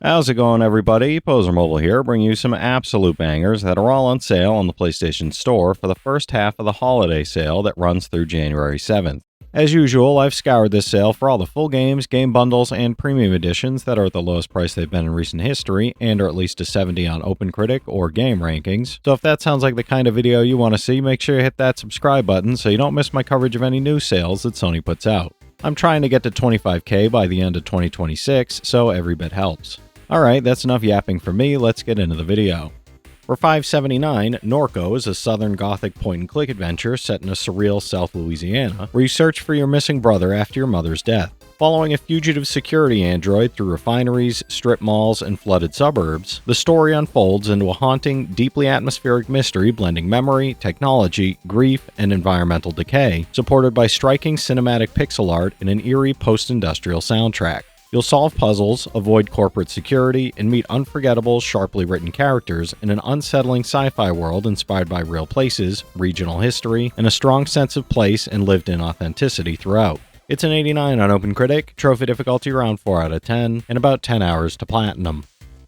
How's it going, everybody? Pozermobil here, bringing you some absolute bangers that are all on sale on the PlayStation Store for the first half of the holiday sale that runs through January 7th. As usual, I've scoured this sale for all the full games, game bundles, and premium editions that are at the lowest price they've been in recent history and are at least a 70 on OpenCritic or Game Rankings. So if that sounds like the kind of video you want to see, make sure you hit that subscribe button so you don't miss my coverage of any new sales that Sony puts out. I'm trying to get to 25K by the end of 2026, so every bit helps. Alright, that's enough yapping for me, let's get into the video. For $5.79, NORCO is a southern gothic point-and-click adventure set in a surreal South Louisiana, where you search for your missing brother after your mother's death. Following a fugitive security android through refineries, strip malls, and flooded suburbs, the story unfolds into a haunting, deeply atmospheric mystery blending memory, technology, grief, and environmental decay, supported by striking cinematic pixel art and an eerie post-industrial soundtrack. You'll solve puzzles, avoid corporate security, and meet unforgettable, sharply written characters in an unsettling sci-fi world inspired by real places, regional history, and a strong sense of place and lived-in authenticity throughout. It's an 89 on OpenCritic, trophy difficulty around 4 out of 10, and about 10 hours to platinum.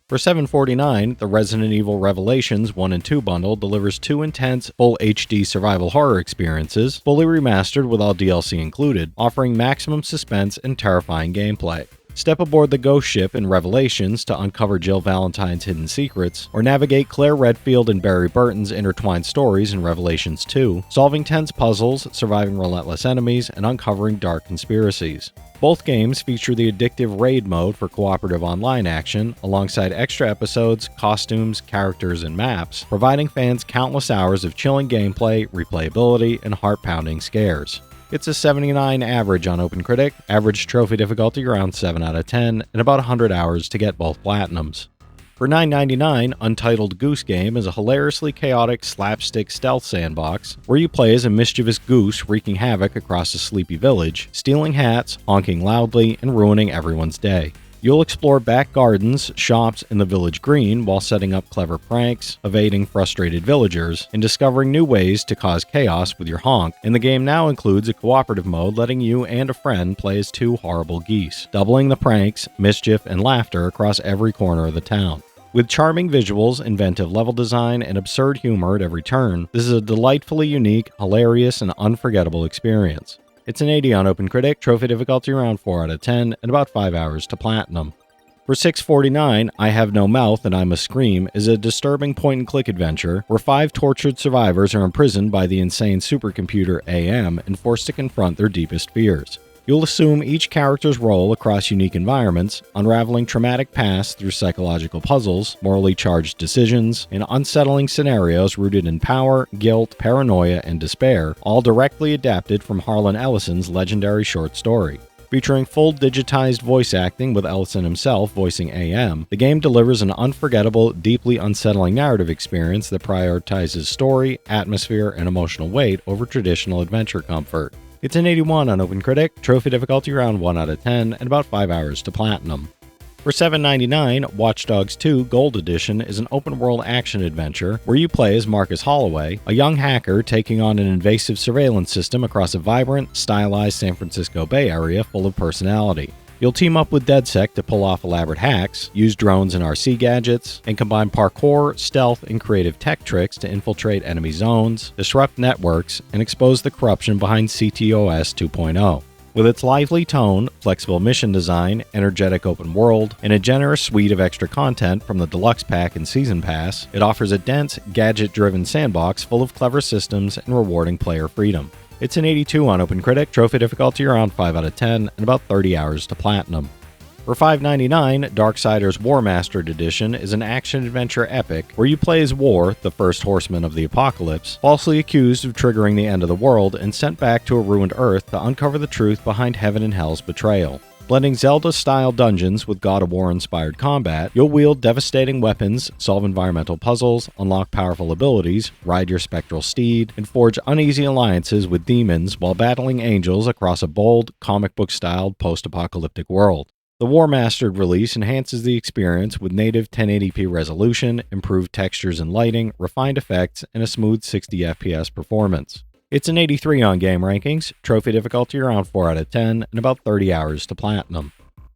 For $7.49, the Resident Evil Revelations 1 and 2 bundle delivers 2 intense, full HD survival horror experiences, fully remastered with all DLC included, offering maximum suspense and terrifying gameplay. Step aboard the ghost ship in Revelations to uncover Jill Valentine's hidden secrets, or navigate Claire Redfield and Barry Burton's intertwined stories in Revelations 2, solving tense puzzles, surviving relentless enemies, and uncovering dark conspiracies. Both games feature the addictive raid mode for cooperative online action, alongside extra episodes, costumes, characters, and maps, providing fans countless hours of chilling gameplay, replayability, and heart-pounding scares. It's a 79 average on OpenCritic, average trophy difficulty around 7 out of 10, and about 100 hours to get both platinums. For $9.99, Untitled Goose Game is a hilariously chaotic slapstick stealth sandbox where you play as a mischievous goose wreaking havoc across a sleepy village, stealing hats, honking loudly, and ruining everyone's day. You'll explore back gardens, shops, and the village green while setting up clever pranks, evading frustrated villagers, and discovering new ways to cause chaos with your honk, and the game now includes a cooperative mode letting you and a friend play as two horrible geese, doubling the pranks, mischief, and laughter across every corner of the town. With charming visuals, inventive level design, and absurd humor at every turn, this is a delightfully unique, hilarious, and unforgettable experience. It's an 80 on OpenCritic, trophy difficulty around 4 out of 10, and about 5 hours to platinum. For $6.49, I Have No Mouth and I Must Scream is a disturbing point-and-click adventure where 5 tortured survivors are imprisoned by the insane supercomputer AM and forced to confront their deepest fears. You'll assume each character's role across unique environments, unraveling traumatic pasts through psychological puzzles, morally charged decisions, and unsettling scenarios rooted in power, guilt, paranoia, and despair, all directly adapted from Harlan Ellison's legendary short story. Featuring full digitized voice acting with Ellison himself voicing AM, the game delivers an unforgettable, deeply unsettling narrative experience that prioritizes story, atmosphere, and emotional weight over traditional adventure comfort. It's an 81 on OpenCritic, trophy difficulty around 1 out of 10, and about 5 hours to platinum. For $7.99, Watch Dogs 2 Gold Edition is an open-world action adventure where you play as Marcus Holloway, a young hacker taking on an invasive surveillance system across a vibrant, stylized San Francisco Bay Area full of personality. You'll team up with DedSec to pull off elaborate hacks, use drones and RC gadgets, and combine parkour, stealth, and creative tech tricks to infiltrate enemy zones, disrupt networks, and expose the corruption behind CTOS 2.0. With its lively tone, flexible mission design, energetic open world, and a generous suite of extra content from the Deluxe Pack and Season Pass, it offers a dense, gadget-driven sandbox full of clever systems and rewarding player freedom. It's an 82 on OpenCritic, trophy difficulty around 5 out of 10, and about 30 hours to platinum. For $5.99, Darksiders War Mastered Edition is an action-adventure epic where you play as War, the first horseman of the apocalypse, falsely accused of triggering the end of the world and sent back to a ruined Earth to uncover the truth behind Heaven and Hell's betrayal. Blending Zelda-style dungeons with God of War-inspired combat, you'll wield devastating weapons, solve environmental puzzles, unlock powerful abilities, ride your spectral steed, and forge uneasy alliances with demons while battling angels across a bold, comic book-styled post-apocalyptic world. The War Mastered release enhances the experience with native 1080p resolution, improved textures and lighting, refined effects, and a smooth 60 FPS performance. It's an 83 on Game Rankings, trophy difficulty around 4 out of 10, and about 30 hours to platinum.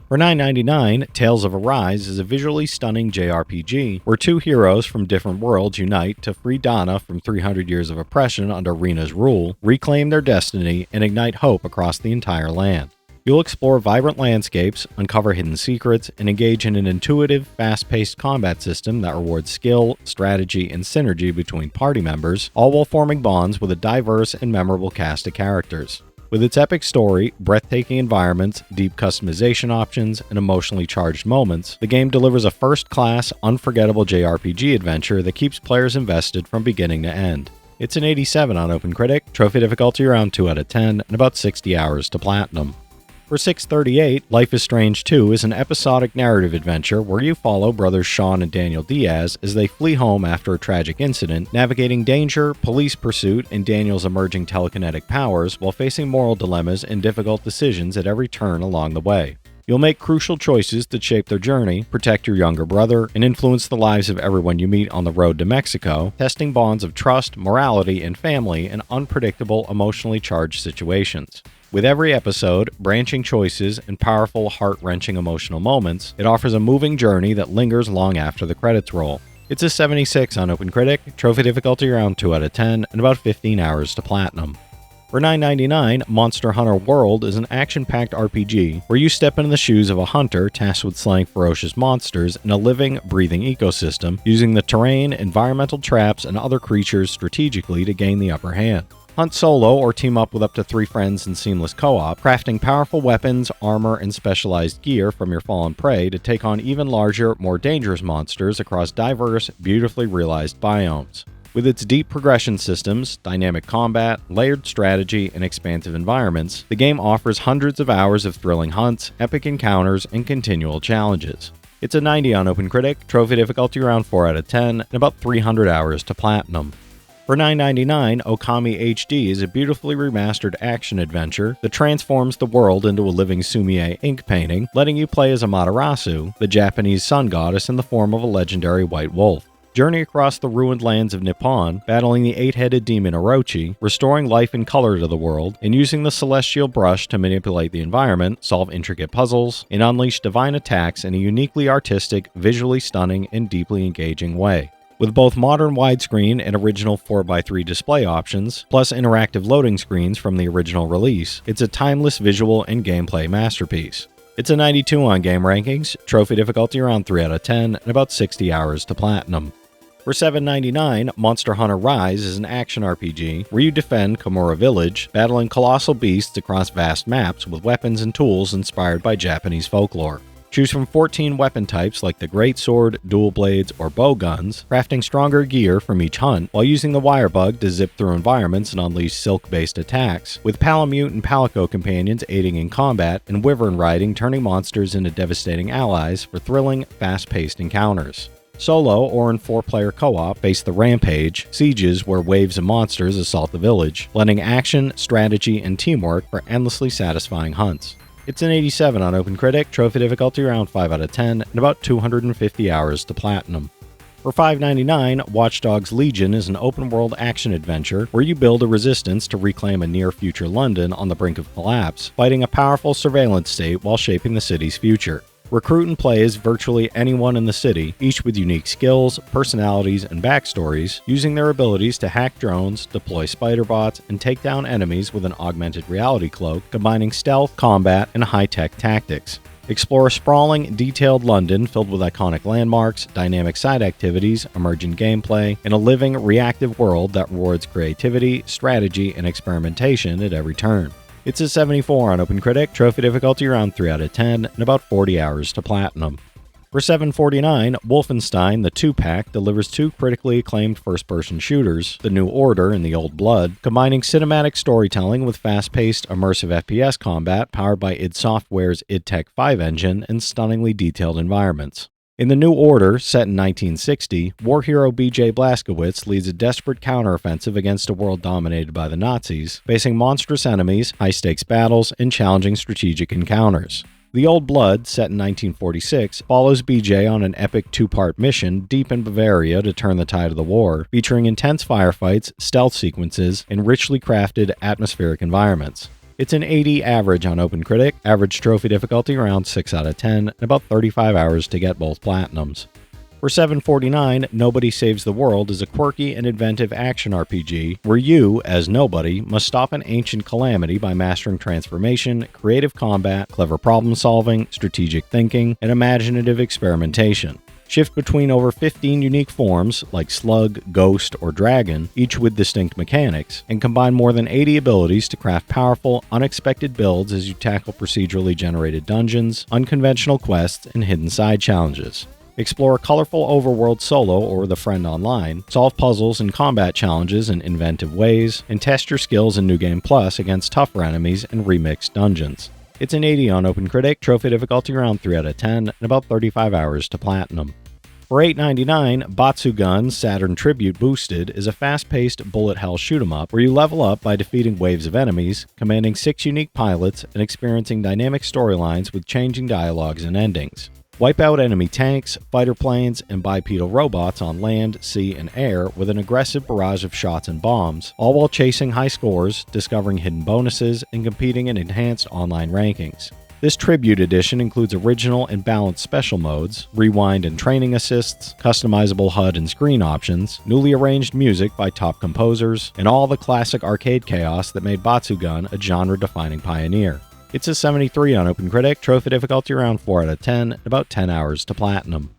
For For $9.99, Tales of Arise is a visually stunning JRPG where two heroes from different worlds unite to free Dana from 300 years of oppression under Rina's rule, reclaim their destiny, and ignite hope across the entire land. You'll explore vibrant landscapes, uncover hidden secrets, and engage in an intuitive, fast-paced combat system that rewards skill, strategy, and synergy between party members, all while forming bonds with a diverse and memorable cast of characters. With its epic story, breathtaking environments, deep customization options, and emotionally charged moments, the game delivers a first-class, unforgettable JRPG adventure that keeps players invested from beginning to end. It's an 87 on OpenCritic, trophy difficulty around 2 out of 10, and about 60 hours to platinum. For $6.38, Life is Strange 2 is an episodic narrative adventure where you follow brothers Sean and Daniel Diaz as they flee home after a tragic incident, navigating danger, police pursuit, and Daniel's emerging telekinetic powers while facing moral dilemmas and difficult decisions at every turn along the way. You'll make crucial choices that shape their journey, protect your younger brother, and influence the lives of everyone you meet on the road to Mexico, testing bonds of trust, morality, and family in unpredictable, emotionally charged situations. With every episode, branching choices, and powerful, heart-wrenching emotional moments, it offers a moving journey that lingers long after the credits roll. It's a 76 on OpenCritic, trophy difficulty around 2 out of 10, and about 15 hours to platinum. For $9.99, Monster Hunter World is an action-packed RPG where you step into the shoes of a hunter tasked with slaying ferocious monsters in a living, breathing ecosystem, using the terrain, environmental traps, and other creatures strategically to gain the upper hand. Hunt solo or team up with up to 3 friends in seamless co-op, crafting powerful weapons, armor, and specialized gear from your fallen prey to take on even larger, more dangerous monsters across diverse, beautifully realized biomes. With its deep progression systems, dynamic combat, layered strategy, and expansive environments, the game offers hundreds of hours of thrilling hunts, epic encounters, and continual challenges. It's a 90 on OpenCritic, trophy difficulty around 4 out of 10, and about 300 hours to platinum. For $9.99, Okami HD is a beautifully remastered action-adventure that transforms the world into a living sumi-e ink painting, letting you play as Amaterasu, the Japanese sun goddess in the form of a legendary white wolf. Journey across the ruined lands of Nippon, battling the 8-headed demon Orochi, restoring life and color to the world, and using the celestial brush to manipulate the environment, solve intricate puzzles, and unleash divine attacks in a uniquely artistic, visually stunning, and deeply engaging way. With both modern widescreen and original 4x3 display options, plus interactive loading screens from the original release, it's a timeless visual and gameplay masterpiece. It's a 92 on Game Rankings, trophy difficulty around 3 out of 10, and about 60 hours to platinum. For $7.99, Monster Hunter Rise is an action RPG where you defend Komura Village, battling colossal beasts across vast maps with weapons and tools inspired by Japanese folklore. Choose from 14 weapon types like the greatsword, dual blades, or bow guns, crafting stronger gear from each hunt while using the wire bug to zip through environments and unleash silk-based attacks, with Palamute and Palico companions aiding in combat and wyvern riding turning monsters into devastating allies for thrilling, fast-paced encounters. Solo or in 4-player co-op, face the Rampage, sieges where waves of monsters assault the village, blending action, strategy, and teamwork for endlessly satisfying hunts. It's an 87 on OpenCritic, trophy difficulty around 5 out of 10, and about 250 hours to platinum. For $5.99, Watch Dogs Legion is an open-world action-adventure where you build a resistance to reclaim a near-future London on the brink of collapse, fighting a powerful surveillance state while shaping the city's future. Recruit and play as virtually anyone in the city, each with unique skills, personalities, and backstories, using their abilities to hack drones, deploy spider bots, and take down enemies with an augmented reality cloak, combining stealth, combat, and high-tech tactics. Explore a sprawling, detailed London filled with iconic landmarks, dynamic side activities, emergent gameplay, and a living, reactive world that rewards creativity, strategy, and experimentation at every turn. It's a 74 on OpenCritic, trophy difficulty around 3 out of 10, and about 40 hours to platinum. For $7.49, Wolfenstein, the 2-pack, delivers 2 critically acclaimed first-person shooters, The New Order and The Old Blood, combining cinematic storytelling with fast-paced, immersive FPS combat powered by id Software's id Tech 5 engine and stunningly detailed environments. In The New Order, set in 1960, war hero B.J. Blazkowicz leads a desperate counteroffensive against a world dominated by the Nazis, facing monstrous enemies, high-stakes battles, and challenging strategic encounters. The Old Blood, set in 1946, follows B.J. on an epic 2-part mission deep in Bavaria to turn the tide of the war, featuring intense firefights, stealth sequences, and richly crafted atmospheric environments. It's an 80 average on OpenCritic, average trophy difficulty around 6 out of 10, and about 35 hours to get both platinums. For $7.49, Nobody Saves the World is a quirky and inventive action RPG where you, as nobody, must stop an ancient calamity by mastering transformation, creative combat, clever problem solving, strategic thinking, and imaginative experimentation. Shift between over 15 unique forms, like Slug, Ghost, or Dragon, each with distinct mechanics, and combine more than 80 abilities to craft powerful, unexpected builds as you tackle procedurally generated dungeons, unconventional quests, and hidden side challenges. Explore a colorful overworld solo or with a friend online, solve puzzles and combat challenges in inventive ways, and test your skills in New Game Plus against tougher enemies and remixed dungeons. It's an 80 on OpenCritic, trophy difficulty around 3 out of 10, and about 35 hours to platinum. For $8.99, BATSUGUN Saturn Tribute Boosted is a fast-paced bullet hell shoot-'em-up where you level up by defeating waves of enemies, commanding 6 unique pilots, and experiencing dynamic storylines with changing dialogues and endings. Wipe out enemy tanks, fighter planes, and bipedal robots on land, sea, and air with an aggressive barrage of shots and bombs, all while chasing high scores, discovering hidden bonuses, and competing in enhanced online rankings. This Tribute Edition includes original and balanced special modes, rewind and training assists, customizable HUD and screen options, newly arranged music by top composers, and all the classic arcade chaos that made BATSUGUN a genre-defining pioneer. It's a 73 on OpenCritic, trophy difficulty around 4 out of 10, and about 10 hours to platinum.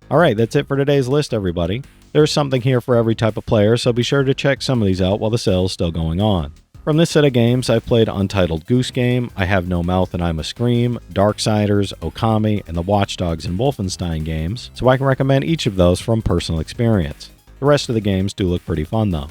Alright, that's it for today's list, everybody. There's something here for every type of player, so be sure to check some of these out while the sale's still going on. From this set of games, I've played Untitled Goose Game, I Have No Mouth and I Must Scream, Darksiders, Okami, and the Watch Dogs and Wolfenstein games, so I can recommend each of those from personal experience. The rest of the games do look pretty fun though.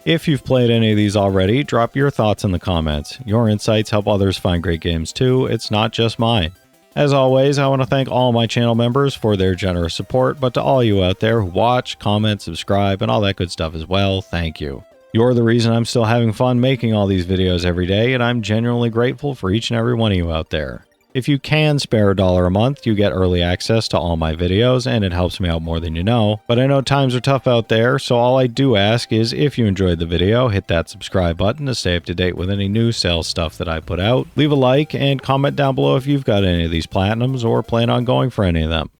If you've played any of these already, drop your thoughts in the comments. Your insights help others find great games too, it's not just mine. As always, I want to thank all my channel members for their generous support, but to all you out there who watch, comment, subscribe, and all that good stuff as well, thank you. You're the reason I'm still having fun making all these videos every day, and I'm genuinely grateful for each and every one of you out there. If you can spare $1 a month, you get early access to all my videos, and it helps me out more than you know. But I know times are tough out there, so all I do ask is if you enjoyed the video, hit that subscribe button to stay up to date with any new sales stuff that I put out. Leave a like and comment down below if you've got any of these platinums or plan on going for any of them.